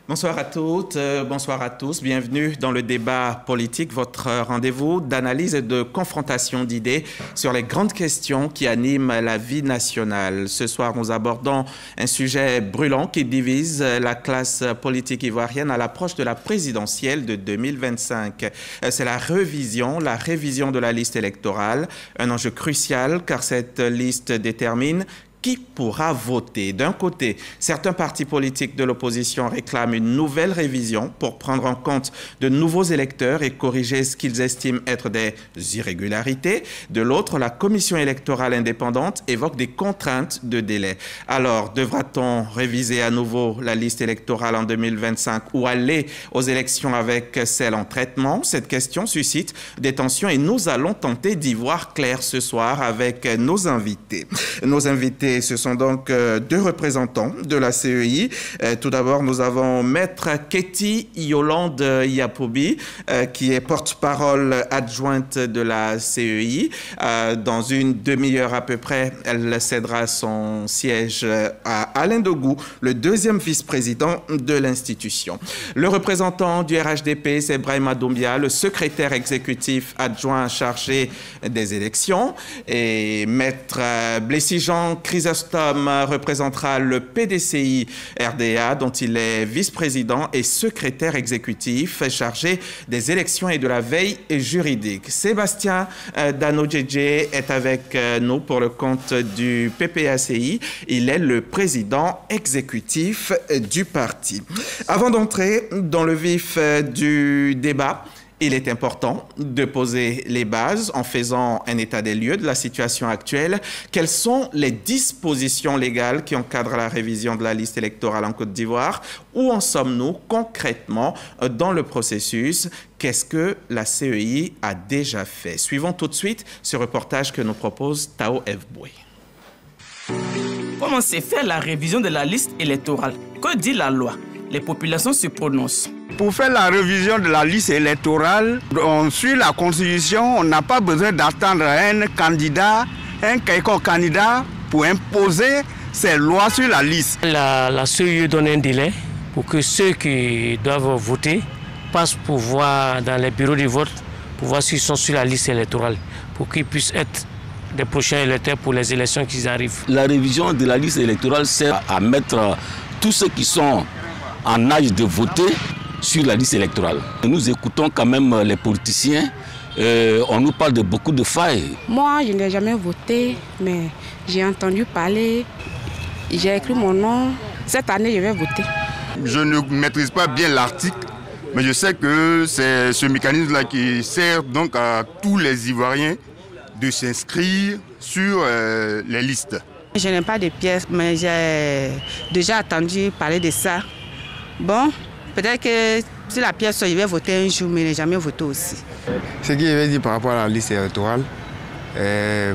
Bonsoir à toutes, bonsoir à tous. Bienvenue dans le débat politique, votre rendez-vous d'analyse et de confrontation d'idées sur les grandes questions qui animent la vie nationale. Ce soir, nous abordons un sujet brûlant qui divise la classe politique ivoirienne à l'approche de la présidentielle de 2025. C'est la révision de la liste électorale, un enjeu crucial car cette liste détermine qui pourra voter. D'un côté, certains partis politiques de l'opposition réclament une nouvelle révision pour prendre en compte de nouveaux électeurs et corriger ce qu'ils estiment être des irrégularités. De l'autre, la commission électorale indépendante évoque des contraintes de délai. Alors, devra-t-on réviser à nouveau la liste électorale en 2025 ou aller aux élections avec celle en traitement? Cette question suscite des tensions et nous allons tenter d'y voir clair ce soir avec nos invités. Nos invités, ce sont donc deux représentants de la CEI. Tout d'abord, nous avons Maître Ketty Yolande Yapobi, qui est porte-parole adjointe de la CEI. Dans une demi-heure à peu près, elle cédera son siège à Alain Dogou, le deuxième vice-président de l'institution. Le représentant du RHDP, c'est Brahima Doumbia, le secrétaire exécutif adjoint chargé des élections. Et Maître Blessis-Jean Chrysostome représentera le PDCI RDA, dont il est vice-président et secrétaire exécutif chargé des élections et de la veille juridique. Sébastien Dano-Djedje est avec nous pour le compte du PPACI. Il est le président exécutif du parti. Avant d'entrer dans le vif du débat, il est important de poser les bases en faisant un état des lieux de la situation actuelle. Quelles sont les dispositions légales qui encadrent la révision de la liste électorale en Côte d'Ivoire? Où en sommes-nous concrètement dans le processus? Qu'est-ce que la CEI a déjà fait? Suivons tout de suite ce reportage que nous propose Tao F. Boué. Comment s'est fait la révision de la liste électorale? Que dit la loi? Les populations se prononcent. Pour faire la révision de la liste électorale, on suit la Constitution, on n'a pas besoin d'attendre un quelconque candidat pour imposer ses lois sur la liste. La CEI donne un délai pour que ceux qui doivent voter passent pour voir dans les bureaux de vote, pour voir s'ils sont sur la liste électorale, pour qu'ils puissent être des prochains électeurs pour les élections qui arrivent. La révision de la liste électorale sert à mettre tous ceux qui sont en âge de voter sur la liste électorale. Nous écoutons quand même les politiciens, on nous parle de beaucoup de failles. Moi, je n'ai jamais voté, mais j'ai entendu parler, j'ai écrit mon nom. Cette année, je vais voter. Je ne maîtrise pas bien l'article, mais je sais que c'est ce mécanisme-là qui sert donc à tous les Ivoiriens de s'inscrire sur les listes. Je n'ai pas de pièces, mais j'ai déjà entendu parler de ça. Bon, peut-être que si la pièce, je vais voter un jour, mais je n'ai jamais voté aussi. Ce que je vais dire par rapport à la liste électorale,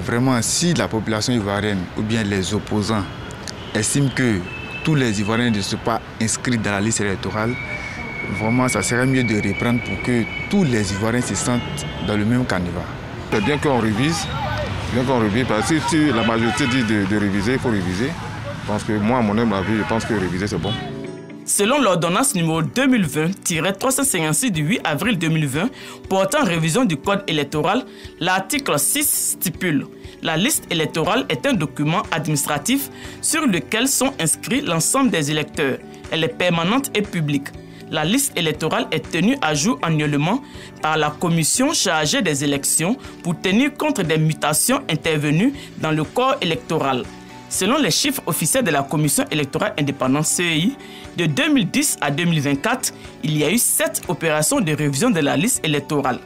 vraiment, si la population ivoirienne ou bien les opposants estiment que tous les Ivoiriens ne sont pas inscrits dans la liste électorale, vraiment, ça serait mieux de reprendre pour que tous les Ivoiriens se sentent dans le même canevas. C'est bien qu'on révise, parce que si la majorité dit de réviser, il faut réviser. Je pense que moi, à mon humble avis, je pense que réviser, c'est bon. Selon l'ordonnance numéro 2020-356 du 8 avril 2020 portant révision du code électoral, l'article 6 stipule: la liste électorale est un document administratif sur lequel sont inscrits l'ensemble des électeurs. Elle est permanente et publique. La liste électorale est tenue à jour annuellement par la commission chargée des élections pour tenir compte des mutations intervenues dans le corps électoral. Selon les chiffres officiels de la Commission électorale indépendante CEI, de 2010 à 2024, il y a eu 7 opérations de révision de la liste électorale.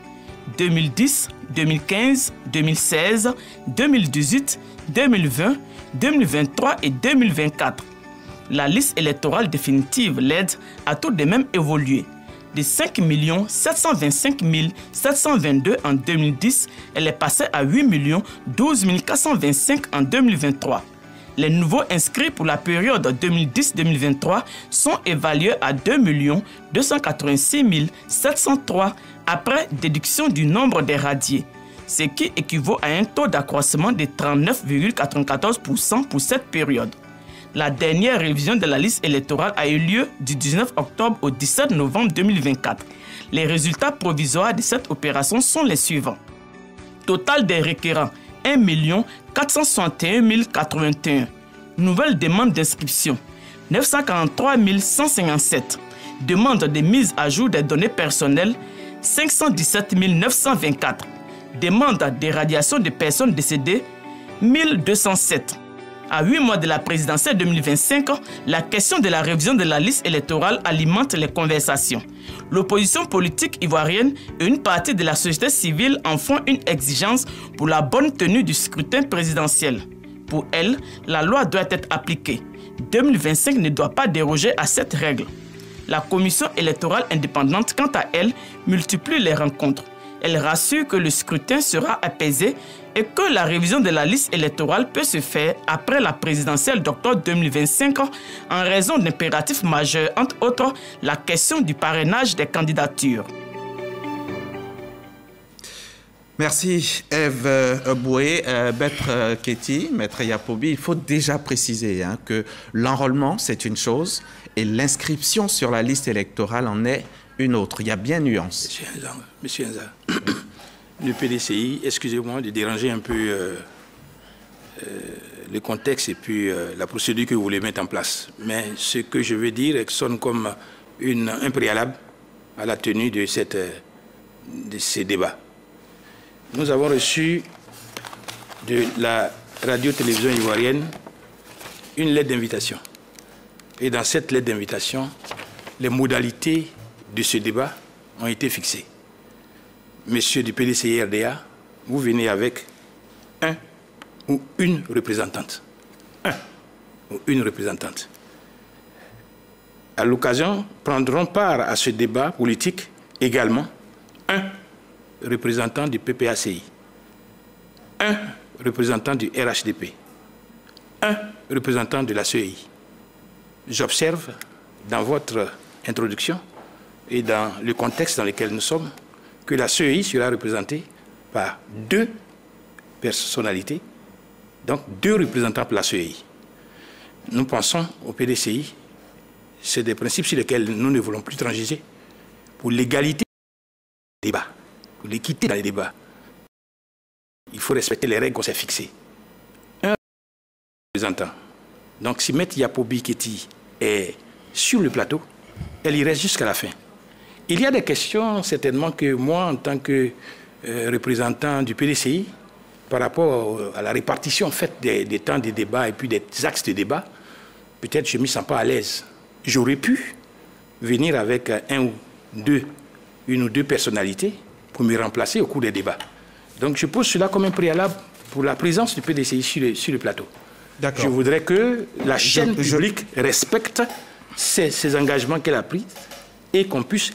2010, 2015, 2016, 2018, 2020, 2023 et 2024. La liste électorale définitive, LED, a tout de même évolué. De 5 725 722 en 2010, elle est passée à 8 12 425 en 2023. Les nouveaux inscrits pour la période 2010-2023 sont évalués à 2 286 703 après déduction du nombre des radiés, ce qui équivaut à un taux d'accroissement de 39,94% pour cette période. La dernière révision de la liste électorale a eu lieu du 19 octobre au 17 novembre 2024. Les résultats provisoires de cette opération sont les suivants. Total des requérants, 1 461 081. Nouvelle demande d'inscription, 943 157. Demande de mise à jour des données personnelles, 517 924. Demande d'éradiation de personnes décédées, 1207. À 8 mois de la présidentielle 2025, la question de la révision de la liste électorale alimente les conversations. L'opposition politique ivoirienne et une partie de la société civile en font une exigence pour la bonne tenue du scrutin présidentiel. Pour elle, la loi doit être appliquée. 2025 ne doit pas déroger à cette règle. La commission électorale indépendante, quant à elle, multiplie les rencontres. Elle rassure que le scrutin sera apaisé et que la révision de la liste électorale peut se faire après la présidentielle d'octobre 2025 en raison d'impératifs majeurs, entre autres la question du parrainage des candidatures. Merci Eve Boué. Maître Kéti, Maître Yapobi, il faut déjà préciser que l'enrôlement c'est une chose et l'inscription sur la liste électorale en est une autre. Il y a bien nuance. Monsieur Nza, le PDCI, excusez-moi de déranger un peu le contexte et puis la procédure que vous voulez mettre en place. Mais ce que je veux dire sonne comme un préalable à la tenue de ces débats. Nous avons reçu de la radio-télévision ivoirienne une lettre d'invitation. Et dans cette lettre d'invitation, les modalités de ce débat ont été fixées. Monsieur du PDCI-RDA, vous venez avec un ou une représentante. Un ou une représentante. À l'occasion, prendront part à ce débat politique également un représentant du PPACI, un représentant du RHDP, un représentant de la CEI. J'observe dans votre introduction et dans le contexte dans lequel nous sommes que la CEI sera représentée par 2 personnalités, donc 2 représentants pour la CEI. Nous pensons au PDCI, c'est des principes sur lesquels nous ne voulons plus transiger pour l'égalité des débats, pour l'équité dans les débats. Il faut respecter les règles qu'on s'est fixées. Un représentant. Donc si Maître Yapobi Kéti est sur le plateau, elle y reste jusqu'à la fin. Il y a des questions certainement que moi, en tant que représentant du PDCI, par rapport à la répartition faite des temps de débat et puis des axes de débat, peut-être je ne me sens pas à l'aise. J'aurais pu venir avec une ou deux personnalités pour me remplacer au cours des débats. Donc je pose cela comme un préalable pour la présence du PDCI sur le plateau. Je voudrais que la chaîne publique respecte ces engagements qu'elle a pris et qu'on puisse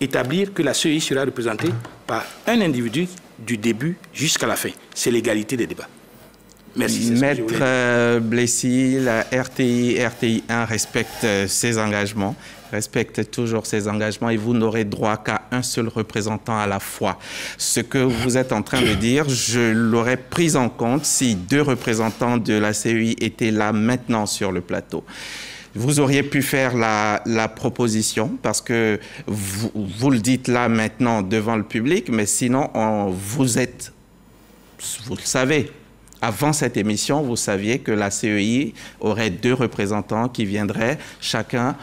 établir que la CEI sera représentée par un individu du début jusqu'à la fin. C'est l'égalité des débats. Merci. Maître Blessy, la RTI1 respecte ses engagements, respecte toujours ses engagements et vous n'aurez droit qu'à un seul représentant à la fois. Ce que vous êtes en train de dire, je l'aurais pris en compte si 2 représentants de la CEI étaient là maintenant sur le plateau. Vous auriez pu faire la proposition parce que vous le dites là maintenant devant le public, mais sinon vous le savez. Avant cette émission, vous saviez que la CEI aurait 2 représentants qui viendraient chacun.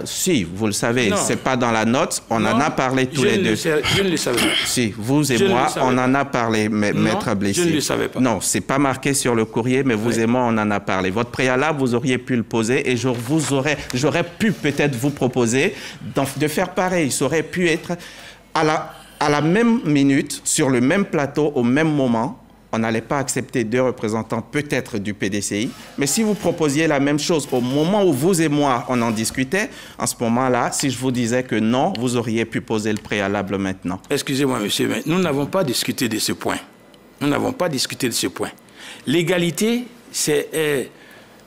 Si, vous le savez, c'est pas dans la note. On en a parlé tous les deux. Je ne le savais pas. Si, vous et moi, on en a parlé, Maître Blessy. Je ne le savais pas. Non, c'est pas marqué sur le courrier, mais vous et moi, on en a parlé. Votre préalable, vous auriez pu le poser et j'aurais pu peut-être vous proposer de faire pareil. Ça aurait pu être à la même minute, sur le même plateau, au même moment. On n'allait pas accepter 2 représentants peut-être du PDCI, mais si vous proposiez la même chose au moment où vous et moi, on en discutait, en ce moment-là, si je vous disais que non, vous auriez pu poser le préalable maintenant. Excusez-moi, monsieur, mais nous n'avons pas discuté de ce point. Nous n'avons pas discuté de ce point. L'égalité, c'est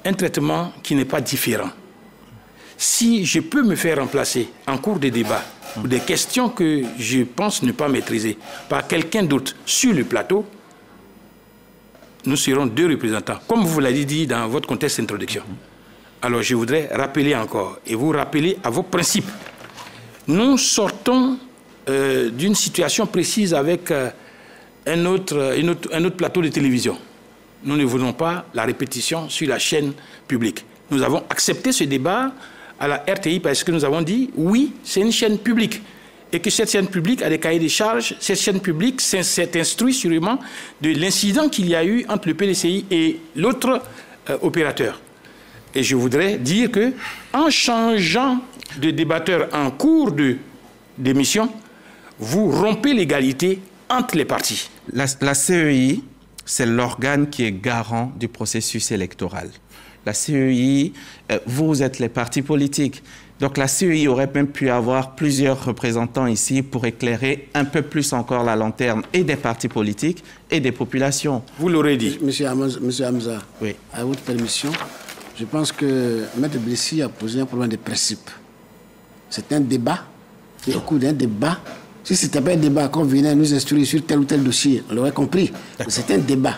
un traitement qui n'est pas différent. Si je peux me faire remplacer en cours de débat pour des questions que je pense ne pas maîtriser par quelqu'un d'autre sur le plateau, nous serons 2 représentants, comme vous l'avez dit dans votre contexte d'introduction. Alors je voudrais rappeler encore, et vous rappeler à vos principes. Nous sortons d'une situation précise avec un autre plateau de télévision. Nous ne voulons pas la répétition sur la chaîne publique. Nous avons accepté ce débat à la RTI parce que nous avons dit, oui, c'est une chaîne publique. Et que cette chaîne publique a des cahiers de charges. Cette chaîne publique s'est instruite sûrement de l'incident qu'il y a eu entre le PDCI et l'autre opérateur. Et je voudrais dire que, en changeant de débatteur en cours d'émission, vous rompez l'égalité entre les partis. La CEI, c'est l'organe qui est garant du processus électoral. La CEI, vous êtes les partis politiques. Donc la CEI aurait même pu avoir plusieurs représentants ici pour éclairer un peu plus encore la lanterne et des partis politiques et des populations. Vous l'aurez dit. Monsieur Hamza, oui. À votre permission, je pense que M. Blessi a posé un problème de principe. C'est un débat, et au cours d'un débat, si ce n'était pas un débat qu'on venait nous instruire sur tel ou tel dossier, on l'aurait compris. C'est un débat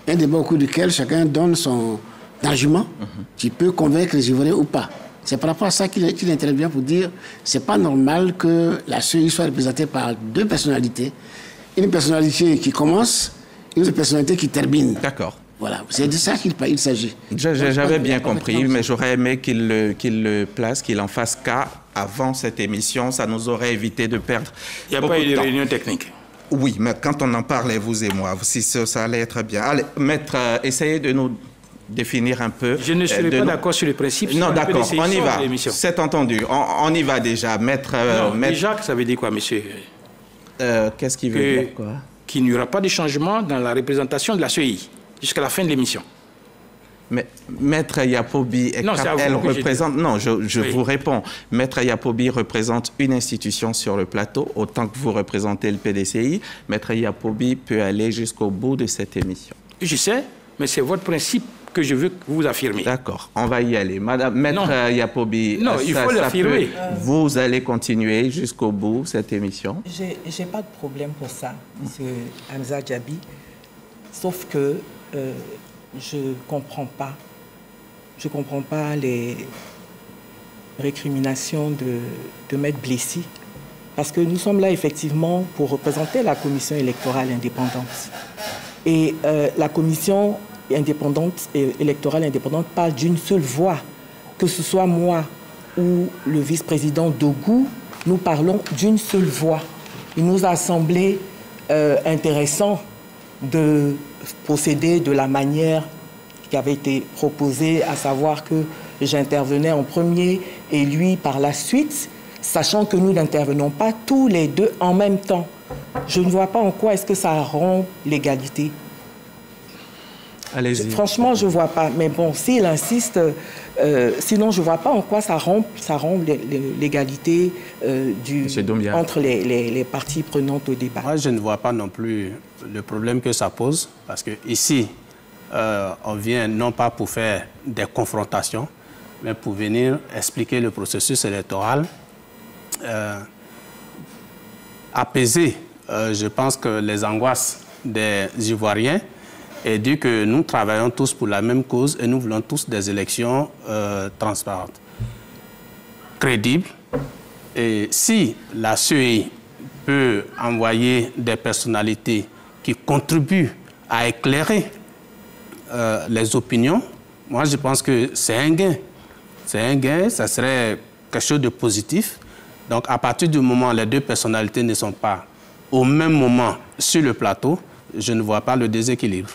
au cours duquel chacun donne son argument qui peut convaincre les Ivoiriens ou pas. C'est par rapport à ça qu'il intervient pour dire c'est pas normal que la CEI soit représentée par deux personnalités. Une personnalité qui commence, une autre personnalité qui termine. D'accord. Voilà, c'est de ça qu'il s'agit. J'avais bien compris, mais j'aurais aimé qu'il le place, qu'il en fasse cas avant cette émission. Ça nous aurait évité de perdre. Il n'y a pas eu de réunion technique. Oui, mais quand on en parlait, vous et moi, si ça allait être bien. Allez, maître, essayez de nous définir un peu. Je ne suis pas d'accord sur le principe. Non, d'accord, on y va. C'est entendu. On y va déjà. Maître. Déjà, ça veut dire quoi, monsieur? Qu'est-ce qu'il veut dire, quoi? Qu'il n'y aura pas de changement dans la représentation de la CEI jusqu'à la fin de l'émission. Mais Maître Yapobi, elle représente... Non, je vous réponds. Maître Yapobi représente une institution sur le plateau, autant que vous représentez le PDCI. Maître Yapobi peut aller jusqu'au bout de cette émission. Je sais, mais c'est votre principe que je veux que vous affirmiez. D'accord, on va y aller. Madame, Maître Yapobi, non, il faut l'affirmer. Vous allez continuer jusqu'au bout cette émission? J'ai pas de problème pour ça, Monsieur Hamza Djabi, sauf que je comprends pas les récriminations de Maître Blessi, parce que nous sommes là effectivement pour représenter la commission électorale indépendante. Et la commission électorale indépendante parle d'une seule voix. Que ce soit moi ou le vice-président Dogou, nous parlons d'une seule voix. Il nous a semblé intéressant de procéder de la manière qui avait été proposée, à savoir que j'intervenais en premier et lui par la suite, sachant que nous n'intervenons pas tous les deux en même temps. Je ne vois pas en quoi est-ce que ça rompt l'égalité. Allez-y. Franchement, je ne vois pas. Mais bon, s'il insiste, sinon je ne vois pas en quoi ça rompt l'égalité entre les parties prenantes au débat. Moi, je ne vois pas non plus le problème que ça pose, parce que ici, on vient non pas pour faire des confrontations, mais pour venir expliquer le processus électoral, apaiser, je pense que les angoisses des Ivoiriens, et dit que nous travaillons tous pour la même cause et nous voulons tous des élections transparentes, crédibles. Et si la CEI peut envoyer des personnalités qui contribuent à éclairer les opinions, moi je pense que c'est un gain. C'est un gain, ça serait quelque chose de positif. Donc à partir du moment où les deux personnalités ne sont pas au même moment sur le plateau, je ne vois pas le déséquilibre.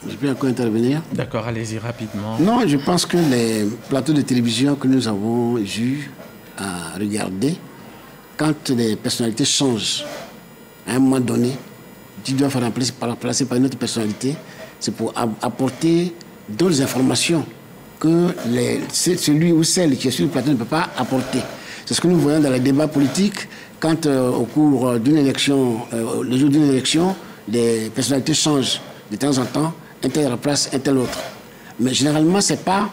Je peux encore intervenir? D'accord, allez-y rapidement. Non, je pense que les plateaux de télévision que nous avons eu à regarder, quand les personnalités changent, à un moment donné, tu dois faire remplacer par une autre personnalité, c'est pour apporter d'autres informations que celui ou celle qui est sur le plateau ne peut pas apporter. C'est ce que nous voyons dans les débats politiques, quand au cours d'une élection, le jour d'une élection, les personnalités changent de temps en temps, un tel remplace un tel autre. Mais généralement, ce n'est pas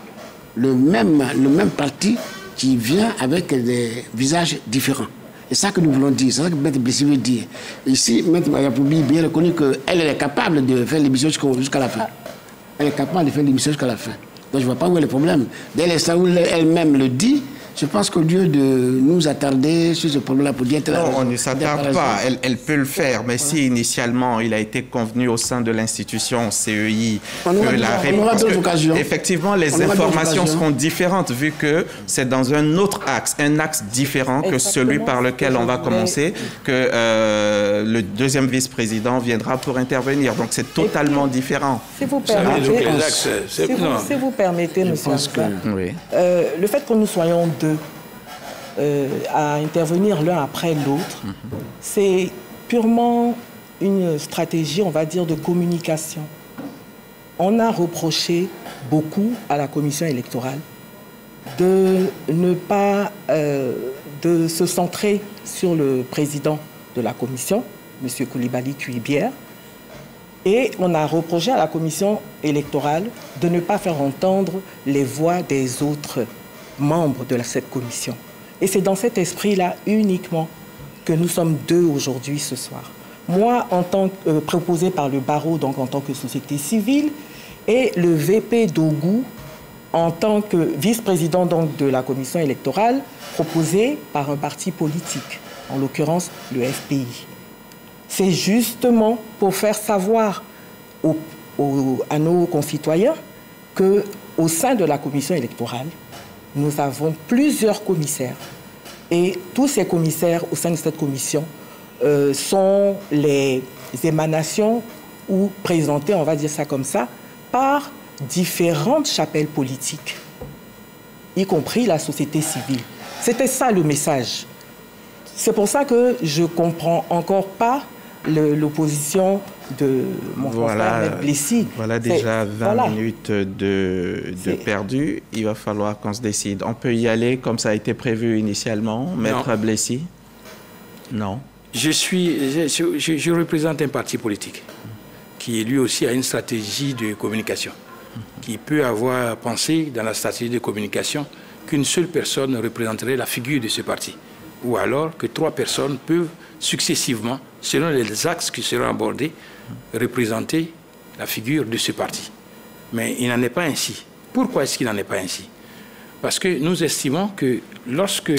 le même parti qui vient avec des visages différents. C'est ça que nous voulons dire, c'est ça que Maître Blessi veut dire. Ici, Maître Yapobi bien reconnu qu'elle est capable de faire l'émission jusqu'à la fin. Elle est capable de faire l'émission jusqu'à la fin. Donc je ne vois pas où est le problème. Dès l'instant où elle-même le dit, je pense qu'au lieu de nous attarder sur ce problème-là pour dire... Non, on ne s'attarde pas. Elle peut le faire. Mais si initialement il a été convenu au sein de l'institution CEI... On aura d'autres occasions. Effectivement, les informations seront différentes vu que c'est dans un autre axe, un axe différent que celui par lequel on va commencer, que le deuxième vice-président viendra pour intervenir. Donc c'est totalement différent. Si vous permettez, monsieur Hamza, le fait que nous soyons deux à intervenir l'un après l'autre, c'est purement une stratégie, on va dire, de communication. On a reproché beaucoup à la commission électorale de ne pas de se centrer sur le président de la commission, M. Coulibaly Cuibière, et on a reproché à la commission électorale de ne pas faire entendre les voix des autres membres de cette commission. Et c'est dans cet esprit-là uniquement que nous sommes deux aujourd'hui ce soir. Moi, en tant que proposé par le barreau, donc en tant que société civile, et le VP Dogou en tant que vice-président donc de la commission électorale, proposé par un parti politique, en l'occurrence le FPI. C'est justement pour faire savoir à nos concitoyens qu'au sein de la commission électorale, nous avons plusieurs commissaires. Et tous ces commissaires au sein de cette commission sont les émanations ou présentés, on va dire ça comme ça, par différentes chapelles politiques, y compris la société civile. C'était ça le message. C'est pour ça que je ne comprends encore pas l'opposition de mon frère Blessy. Voilà déjà 20 minutes de perdu. Il va falloir qu'on se décide. On peut y aller comme ça a été prévu initialement, Maître Blessy? Non. Je représente un parti politique qui lui aussi a une stratégie de communication, qui peut avoir pensé dans la stratégie de communication qu'une seule personne représenterait la figure de ce parti, ou alors que 3 personnes peuvent successivement, selon les axes qui seront abordés, représenter la figure de ce parti. Mais il n'en est pas ainsi. Pourquoi est-ce qu'il n'en est pas ainsi? Parce que nous estimons que lorsque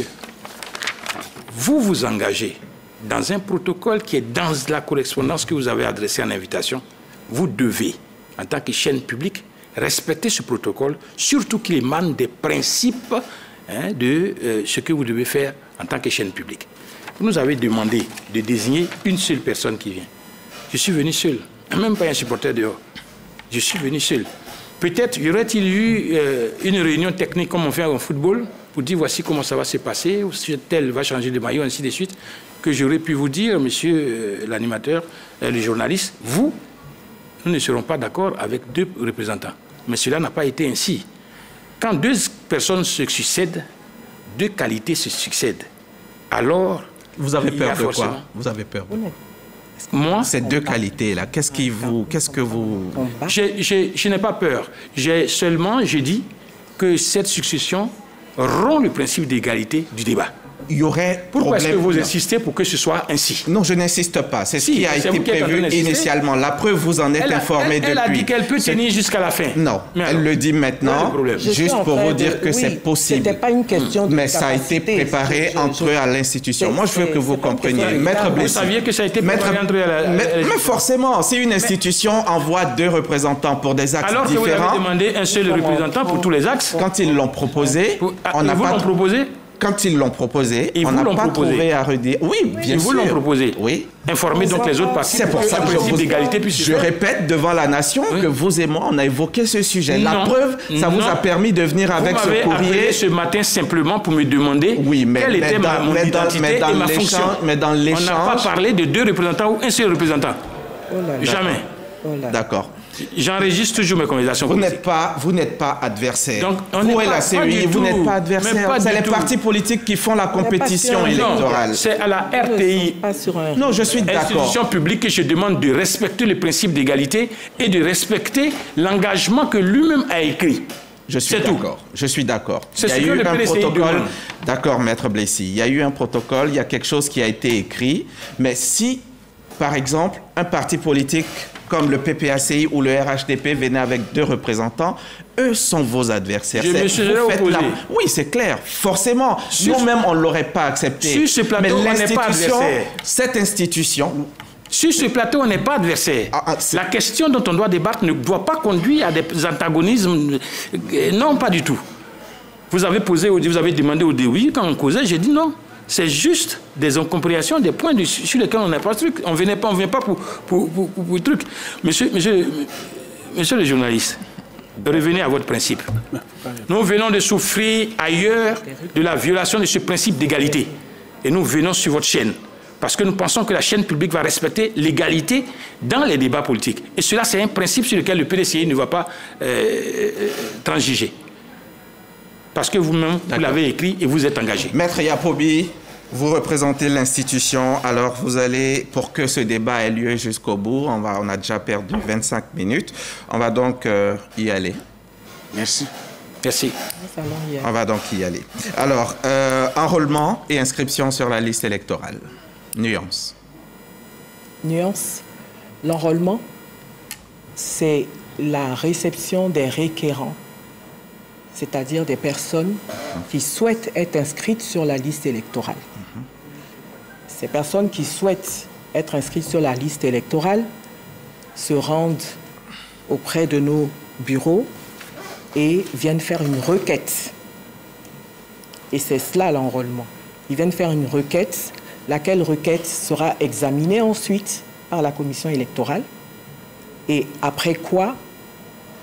vous vous engagez dans un protocole qui est dans la correspondance que vous avez adressée en invitation, vous devez, en tant que chaîne publique, respecter ce protocole, surtout qu'il émane des principes de ce que vous devez faire en tant que chaîne publique. Vous nous avez demandé de désigner une seule personne qui vient. Je suis venu seul, même pas un supporter dehors. Je suis venu seul. Peut-être y aurait-il eu une réunion technique comme on fait en football pour dire voici comment ça va se passer, ou si tel va changer de maillot, ainsi de suite, que j'aurais pu vous dire, monsieur l'animateur, le journaliste, nous ne serons pas d'accord avec 2 représentants. Mais cela n'a pas été ainsi. Quand 2 personnes se succèdent, 2 qualités se succèdent. Alors, vous avez peur de quoi? Vous avez peur de quoi? Moi, ces 2 qualités-là, qu'est-ce que vous... Je n'ai pas peur. Je dis que cette succession rompt le principe d'égalité du débat. Il y aurait... Pourquoi est-ce que vous insistez pour que ce soit ainsi? Non, je n'insiste pas. C'est ce qui a été prévu initialement. La preuve, vous en êtes informé depuis. Elle a dit qu'elle peut tenir jusqu'à la fin. Non, elle le dit maintenant, juste pour vous dire que c'est possible. C'était pas une question de mais ça a été préparé entre eux à l'institution. Moi, je veux que vous compreniez. Maître Blessy, vous saviez que ça a été préparé entre eux à l'institution. Mais forcément, si une institution envoie 2 représentants pour des axes différents... Alors que vous avez demandé un seul représentant pour tous les axes. Quand ils l'ont proposé, on n'a pas... Quand ils l'ont proposé, on n'a pas trouvé à redire. Oui, bien sûr. Ils vous l'ont proposé. Oui. Informez donc les autres partis. C'est pour ça que je répète devant la nation que vous et moi, on a évoqué ce sujet. La preuve, ça vous a permis de venir avec ce courrier. Vous m'avez appelé ce matin simplement pour me demander quelle était mon identité et ma fonction. Mais dans l'échange... On n'a pas parlé de 2 représentants ou un seul représentant. Jamais. D'accord. J'enregistre toujours mes conversations. Vous n'êtes pas adversaire. Donc, vous et la CEI, vous n'êtes pas adversaire. C'est les partis politiques qui font la compétition électorale. C'est à la RTI, non, je suis d'accord. Institution publique, que je demande de respecter le principe d'égalité et de respecter l'engagement que lui-même a écrit. Je suis d'accord. Je suis d'accord. Il y a eu un protocole. D'accord, Maître Blessy. Il y a eu un protocole, il y a quelque chose qui a été écrit. Mais si, par exemple, un parti politique comme le PPACI ou le RHDP venaient avec 2 représentants, eux sont vos adversaires. Je me suis opposé. Oui, c'est clair, forcément. Nous-mêmes, on ne l'aurait pas accepté. Sur ce plateau, on n'est pas adversaire. Cette institution... Sur ce plateau, on n'est pas adversaire. La question dont on doit débattre ne doit pas conduire à des antagonismes. Non, pas du tout. Vous avez demandé au début, quand on causait, j'ai dit non. C'est juste des incompréhensions, des points sur lesquels on n'a pas de truc. On ne vient pas pour truc. Monsieur le journaliste, revenez à votre principe. Nous venons de souffrir ailleurs de la violation de ce principe d'égalité. Et nous venons sur votre chaîne. Parce que nous pensons que la chaîne publique va respecter l'égalité dans les débats politiques. Et cela, c'est un principe sur lequel le PDCI ne va pas transiger. Parce que vous-même, vous l'avez écrit et vous êtes engagé. Maître Yapobi, vous représentez l'institution. Alors, vous allez, pour que ce débat ait lieu jusqu'au bout, on a déjà perdu 25 minutes. On va donc y aller. Merci. Merci. On va donc y aller. Alors, enrôlement et inscription sur la liste électorale. Nuance. Nuance. L'enrôlement, c'est la réception des requérants, c'est-à-dire des personnes qui souhaitent être inscrites sur la liste électorale. Ces personnes qui souhaitent être inscrites sur la liste électorale se rendent auprès de nos bureaux et viennent faire une requête. Et c'est cela l'enrôlement. Ils viennent faire une requête, laquelle requête sera examinée ensuite par la commission électorale et après quoi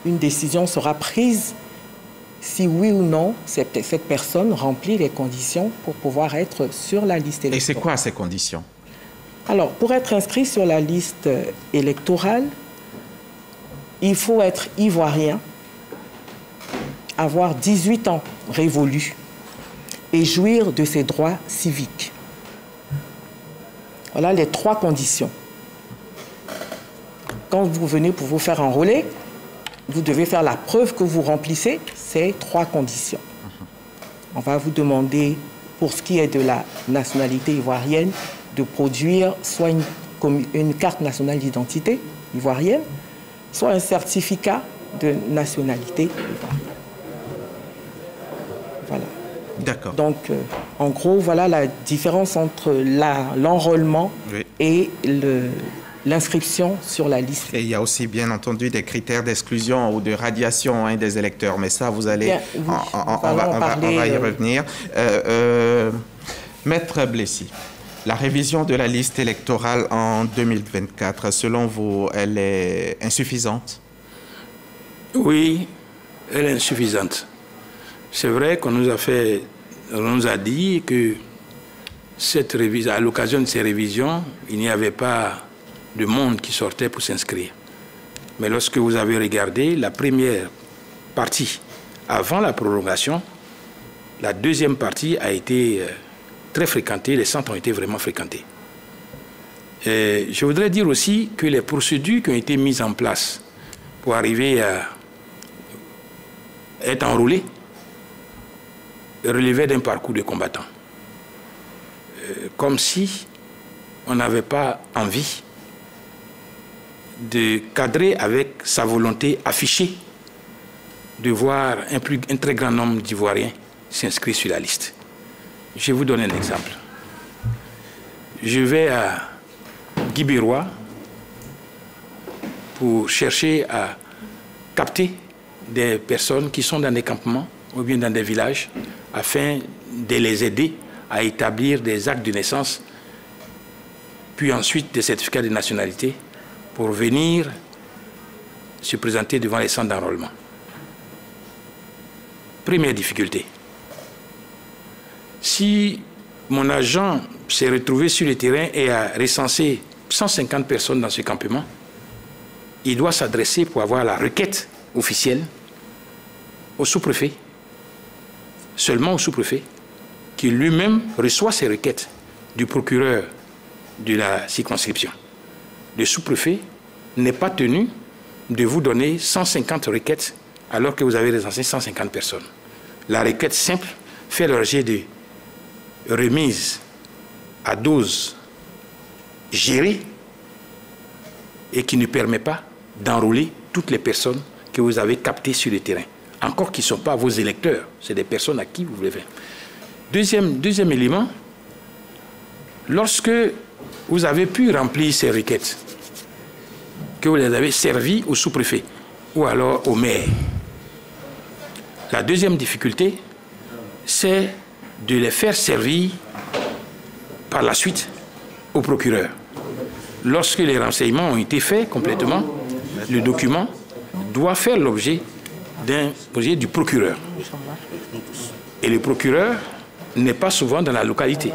une décision sera prise si oui ou non cette personne remplit les conditions pour pouvoir être sur la liste électorale. Et c'est quoi ces conditions? Alors, pour être inscrit sur la liste électorale, il faut être ivoirien, avoir 18 ans révolus et jouir de ses droits civiques. Voilà les 3 conditions. Quand vous venez pour vous faire enrôler, vous devez faire la preuve que vous remplissez ces 3 conditions. On va vous demander, pour ce qui est de la nationalité ivoirienne, de produire soit une carte nationale d'identité ivoirienne, soit un certificat de nationalité ivoirienne. Voilà. D'accord. Donc, en gros, voilà la différence entre l'enrôlement et l'inscription sur la liste. Et il y a aussi, bien entendu, des critères d'exclusion ou de radiation des électeurs. Mais ça, vous allez... on va y revenir. Maître Blessy, la révision de la liste électorale en 2024, selon vous, elle est insuffisante? Oui, elle est insuffisante. C'est vrai qu'on nous a dit que à l'occasion de ces révisions, il n'y avait pas de monde qui sortait pour s'inscrire. Mais lorsque vous avez regardé la première partie avant la prolongation, la deuxième partie a été très fréquentée, les centres ont été vraiment fréquentés. Et je voudrais dire aussi que les procédures qui ont été mises en place pour arriver à être enrôlé relevaient d'un parcours de combattant. Comme si on n'avait pas envie de cadrer avec sa volonté affichée de voir un très grand nombre d'Ivoiriens s'inscrire sur la liste. Je vais vous donner un exemple. Je vais à Guibérois pour chercher à capter des personnes qui sont dans des campements ou bien dans des villages afin de les aider à établir des actes de naissance, puis ensuite des certificats de nationalité pour venir se présenter devant les centres d'enrôlement. Première difficulté. Si mon agent s'est retrouvé sur le terrain et a recensé 150 personnes dans ce campement, il doit s'adresser pour avoir la requête officielle au sous-préfet, seulement au sous-préfet, qui lui-même reçoit ces requêtes du procureur de la circonscription. Le sous-préfet n'est pas tenu de vous donner 150 requêtes alors que vous avez recensé 150 personnes. La requête simple fait l'objet de remise à dose gérée et qui ne permet pas d'enrôler toutes les personnes que vous avez captées sur le terrain. Encore qu'ils ne sont pas vos électeurs, c'est des personnes à qui vous voulez faire. Deuxième élément, lorsque vous avez pu remplir ces requêtes, que vous les avez servies au sous-préfet ou alors au maire, la deuxième difficulté, c'est de les faire servir par la suite au procureur. Lorsque les renseignements ont été faits complètement, le document doit faire l'objet d'un projet du procureur. Et le procureur n'est pas souvent dans la localité.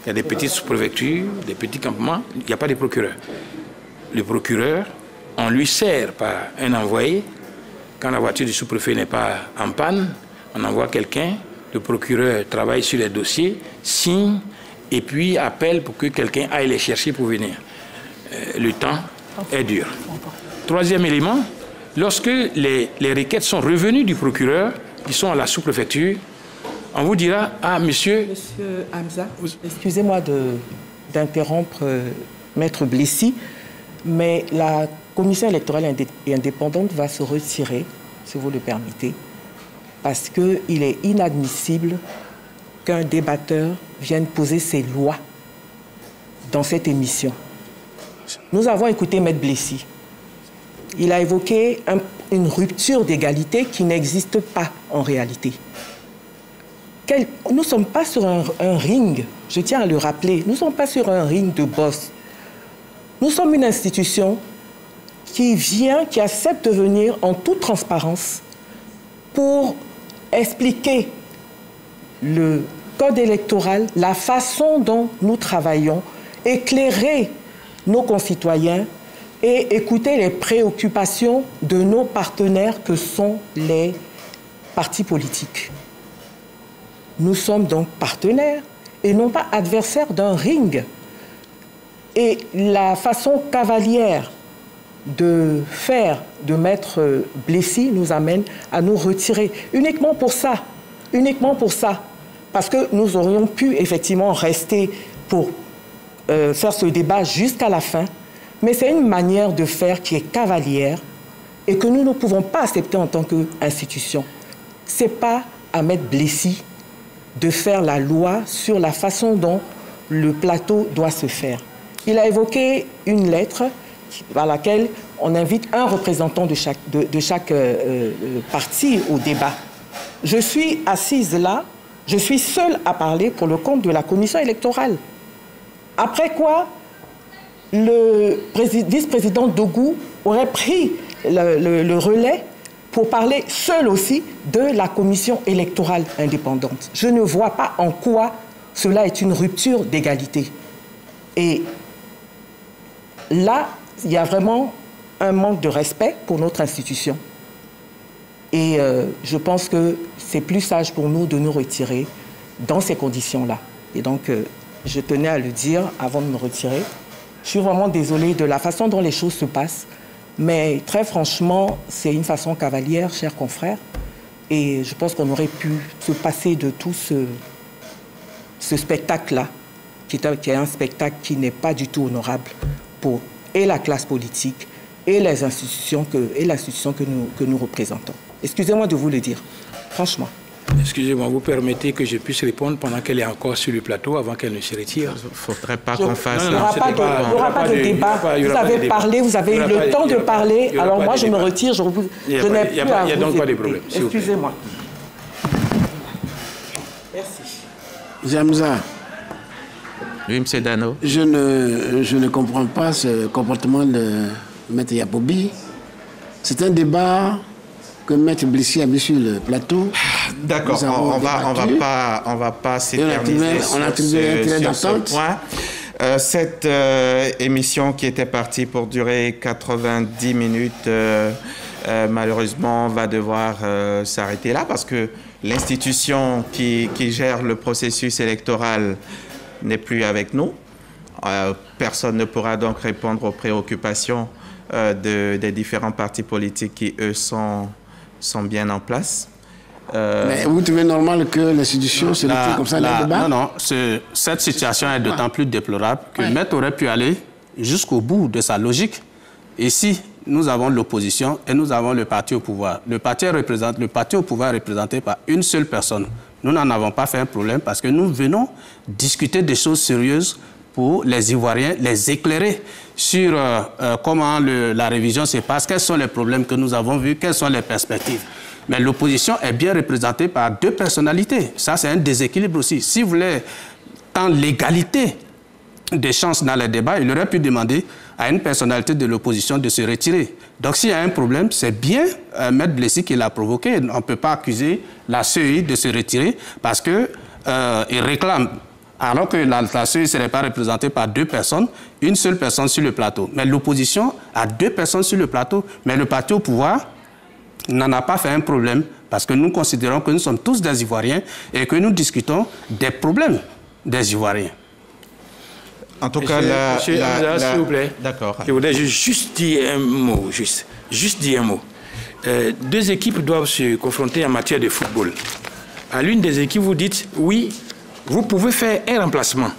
Il y a des petites sous-préfectures, des petits campements, il n'y a pas de procureur. Le procureur, on lui sert par un envoyé. Quand la voiture du sous-préfet n'est pas en panne, on envoie quelqu'un, le procureur travaille sur les dossiers, signe, et puis appelle pour que quelqu'un aille les chercher pour venir. Le temps est dur. Troisième élément, lorsque les requêtes sont revenues du procureur, qui sont à la sous-préfecture, on vous dira, ah, monsieur... Monsieur Hamza, excusez-moi d'interrompre Maître Blessy, mais la commission électorale indépendante va se retirer, si vous le permettez, parce qu'il est inadmissible qu'un débatteur vienne poser ses lois dans cette émission. Nous avons écouté Maître Blessy. Il a évoqué une rupture d'égalité qui n'existe pas en réalité. Nous ne sommes pas sur un ring, je tiens à le rappeler, nous ne sommes pas sur un ring de boss. Nous sommes une institution qui accepte de venir en toute transparence pour expliquer le code électoral, la façon dont nous travaillons, éclairer nos concitoyens et écouter les préoccupations de nos partenaires que sont les partis politiques. Nous sommes donc partenaires et non pas adversaires d'un ring. Et la façon cavalière de faire de Maître Blessy nous amène à nous retirer uniquement pour ça. Parce que nous aurions pu effectivement rester pour faire ce débat jusqu'à la fin, mais c'est une manière de faire qui est cavalière et que nous ne pouvons pas accepter en tant qu'institution. Ce n'est pas à Maître Blessy de faire la loi sur la façon dont le plateau doit se faire. Il a évoqué une lettre par laquelle on invite un représentant de chaque parti au débat. Je suis assise là, je suis seule à parler pour le compte de la commission électorale. Après quoi, le vice-président Dogou aurait pris le relais pour parler seul aussi de la commission électorale indépendante. Je ne vois pas en quoi cela est une rupture d'égalité. Et là, il y a vraiment un manque de respect pour notre institution. Et je pense que c'est plus sage pour nous de nous retirer dans ces conditions-là. Et donc, je tenais à le dire avant de me retirer. Je suis vraiment désolée de la façon dont les choses se passent. Mais très franchement, c'est une façon cavalière, chers confrères. Et je pense qu'on aurait pu se passer de tout ce spectacle-là, qui est un spectacle qui n'est pas du tout honorable pour et la classe politique et les institutions que nous représentons. Excusez-moi de vous le dire, franchement. Excusez-moi, vous permettez que je puisse répondre pendant qu'elle est encore sur le plateau, avant qu'elle ne se retire? Il ne faudrait pas qu'on fasse... Il n'y aura pas de débat. Vous avez parlé, vous avez eu le temps de parler. Alors moi, je me retire, je n'ai plus à vous. Il n'y a donc pas de problème. Excusez-moi. Merci. Jamza. Oui, M. Dano. Je ne comprends pas ce comportement de Maître Yapobi. C'est un débat que Maître Blessy a mis sur le plateau. D'accord, on va pas s'éterniser sur ce point. Cette émission qui était partie pour durer 90 minutes, malheureusement, va devoir s'arrêter là parce que l'institution qui gère le processus électoral n'est plus avec nous. Personne ne pourra donc répondre aux préoccupations des différents partis politiques qui, eux, sont bien en place. Mais vous trouvez normal que l'institution se retire comme ça dans le débat? Non, cette situation est d'autant plus déplorable que Maître aurait pu aller jusqu'au bout de sa logique Ici, nous avons l'opposition et nous avons le parti au pouvoir. Le parti au pouvoir est représenté par une seule personne. Nous n'en avons pas fait un problème parce que nous venons discuter des choses sérieuses pour les Ivoiriens, les éclairer sur comment la révision se passe, quels sont les problèmes que nous avons vus, quelles sont les perspectives. Mais l'opposition est bien représentée par deux personnalités. Ça, c'est un déséquilibre aussi. Si vous voulez tant l'égalité des chances dans les débats, il aurait pu demander à une personnalité de l'opposition de se retirer. Donc s'il y a un problème, c'est bien Maître Blessy qui l'a provoqué. On ne peut pas accuser la CEI de se retirer parce qu'il réclame, alors que la CEI ne serait pas représentée par deux personnes, une seule personne sur le plateau. Mais l'opposition a deux personnes sur le plateau. Mais le parti au pouvoir n'en a pas fait un problème parce que nous considérons que nous sommes tous des Ivoiriens et que nous discutons des problèmes des Ivoiriens. En tout cas, s'il vous plaît. D'accord. Je voudrais juste dire un mot, juste dire un mot. Deux équipes doivent se confronter en matière de football. À l'une des équipes, vous dites, oui, vous pouvez faire un remplacement.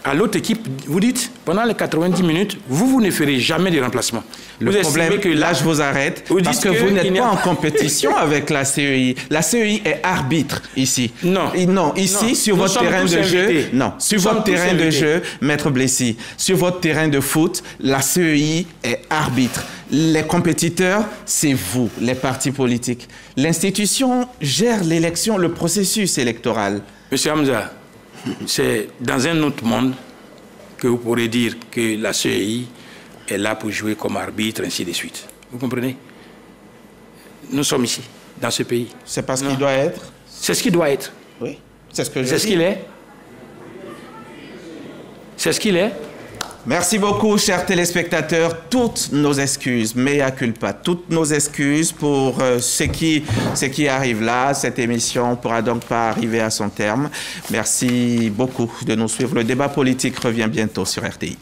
À l'autre équipe, vous dites, pendant les 90 minutes, vous ne ferez jamais de remplacement. Le problème, que là, je vous arrête, parce que vous n'êtes pas en compétition avec la CEI. La CEI est arbitre ici. Non. Non, ici, sur votre terrain de jeu, non. Sur votre terrain de jeu, Maître Blessy, sur votre terrain de foot, la CEI est arbitre. Les compétiteurs, c'est vous, les partis politiques. L'institution gère l'élection, le processus électoral. Monsieur Hamza, c'est dans un autre monde que vous pourrez dire que la CEI est là pour jouer comme arbitre, ainsi de suite. Vous comprenez? Nous sommes ici, dans ce pays. C'est pas ce qu'il doit être? C'est ce qu'il doit être. Oui, c'est ce que je dis. C'est ce qu'il est. C'est ce qu'il est. Merci beaucoup, chers téléspectateurs. Toutes nos excuses, mea culpa, toutes nos excuses pour ce qui arrive là. Cette émission ne pourra donc pas arriver à son terme. Merci beaucoup de nous suivre. Le débat politique revient bientôt sur RTI.